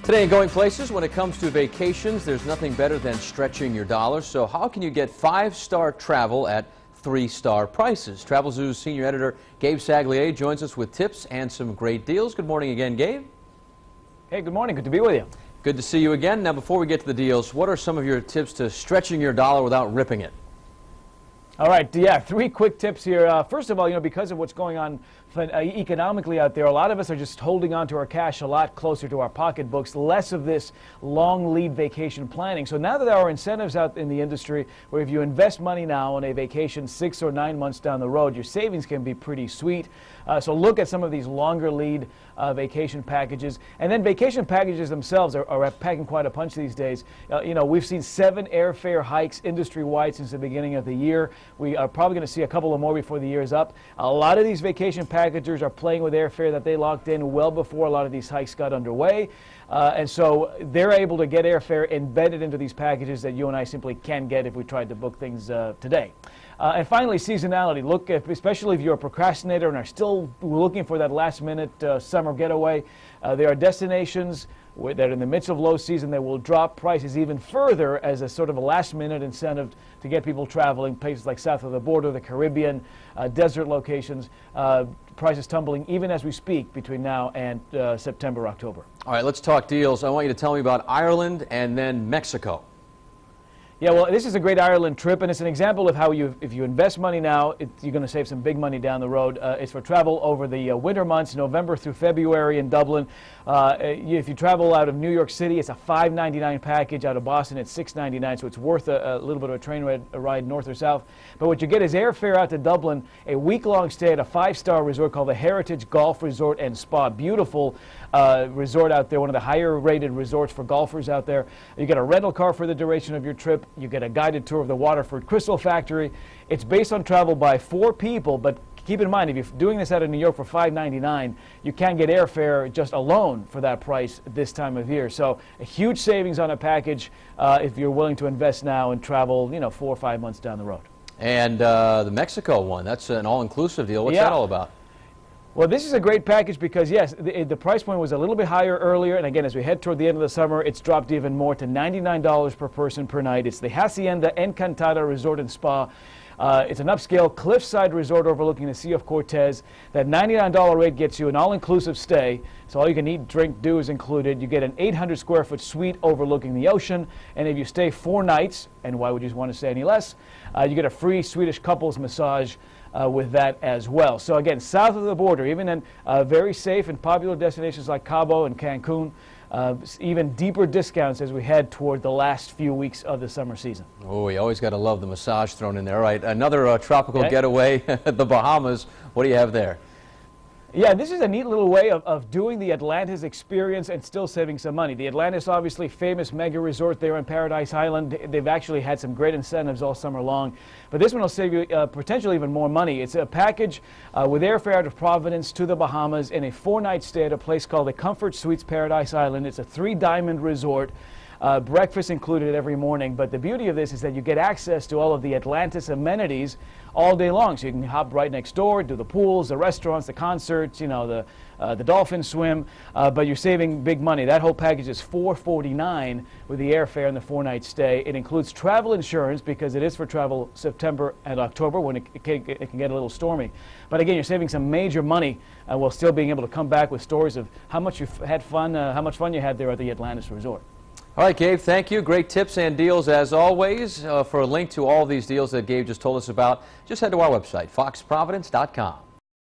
Today in Going Places, when it comes to vacations, there's nothing better than stretching your dollars. So how can you get five-star travel at three-star prices? Travelzoo's senior editor Gabe Saglie joins us with tips and some great deals. Good morning again, Gabe. Hey, good morning. Good to be with you. Good to see you again. Now, before we get to the deals, what are some of your tips to stretching your dollar without ripping it? All right, yeah, three quick tips here. First of all, because of what's going on economically out there, a lot of us are just holding on to our cash a lot closer to our pocketbooks, less of this long lead vacation planning. So now that there are incentives out in the industry where if you invest money now on a vacation 6 or 9 months down the road, your savings can be pretty sweet. So look at some of these longer lead vacation packages. And then vacation packages themselves are packing quite a punch these days. We've seen 7 airfare hikes industry-wide since the beginning of the year. We are probably going to see a couple of more before the year is up. A lot of these vacation packagers are playing with airfare that they locked in well before a lot of these hikes got underway. And so they're able to get airfare embedded into these packages that you and I simply can't get if we tried to book things today. And finally, seasonality. Look, especially if you're a procrastinator and are still looking for that last-minute summer getaway, there are destinations that are in the midst of low season that will drop prices even further as a sort of a last-minute incentive to get people traveling. Places like south of the border, the Caribbean, desert locations, prices tumbling even as we speak between now and September, October. All right, let's talk deals. I want you to tell me about Ireland and then Mexico. Yeah, well, this is a great Ireland trip, and it's an example of how if you invest money now, you're going to save some big money down the road. It's for travel over the winter months, November through February in Dublin. If you travel out of New York City, it's a $5.99 package. Out of Boston, it's $6.99, so it's worth a little bit of a train ride north or south. But what you get is airfare out to Dublin, a week-long stay at a 5-star resort called the Heritage Golf Resort and Spa. Beautiful resort out there, one of the higher-rated resorts for golfers out there. You get a rental car for the duration of your trip. You get a guided tour of the Waterford Crystal Factory. It's based on travel by 4 people, but keep in mind, if you're doing this out of New York for $5.99, you can't get airfare just alone for that price this time of year. So a huge savings on a package if you're willing to invest now and travel, 4 or 5 months down the road. And the Mexico one, that's an all-inclusive deal. What's that all about? Well, this is a great package because, yes, the price point was a little bit higher earlier, and again, as we head toward the end of the summer, it's dropped even more to $99 per person per night. It's the Hacienda Encantada Resort and Spa. It's an upscale cliffside resort overlooking the Sea of Cortez. That $99 rate gets you an all-inclusive stay, so all you can eat, drink, do is included. You get an 800-square-foot suite overlooking the ocean, and if you stay 4 nights, and why would you want to stay any less, you get a free Swedish couples massage with that as well. So again, south of the border, even in very safe and popular destinations like Cabo and Cancun, even deeper discounts as we head toward the last few weeks of the summer season. Oh, we always got to love the massage thrown in there. All right, another tropical getaway, the Bahamas. What do you have there? Yeah, this is a neat little way of doing the Atlantis experience and still saving some money. The Atlantis, obviously famous mega resort there on Paradise Island. They've actually had some great incentives all summer long. But this one will save you potentially even more money. It's a package with airfare out of Providence to the Bahamas and a 4-night stay at a place called the Comfort Suites Paradise Island. It's a 3-diamond resort. Breakfast included every morning, but the beauty of this is that you get access to all of the Atlantis amenities all day long. So you can hop right next door, do the pools, the restaurants, the concerts, the dolphin swim, but you're saving big money. That whole package is $449 with the airfare and the 4-night stay. It includes travel insurance because it is for travel September and October when it can get a little stormy. But again, you're saving some major money while still being able to come back with stories of how much you've had fun, how much fun you had there at the Atlantis Resort. All right, Gabe, thank you. Great tips and deals as always. For a link to all these deals that Gabe just told us about, just head to our website, foxprovidence.com.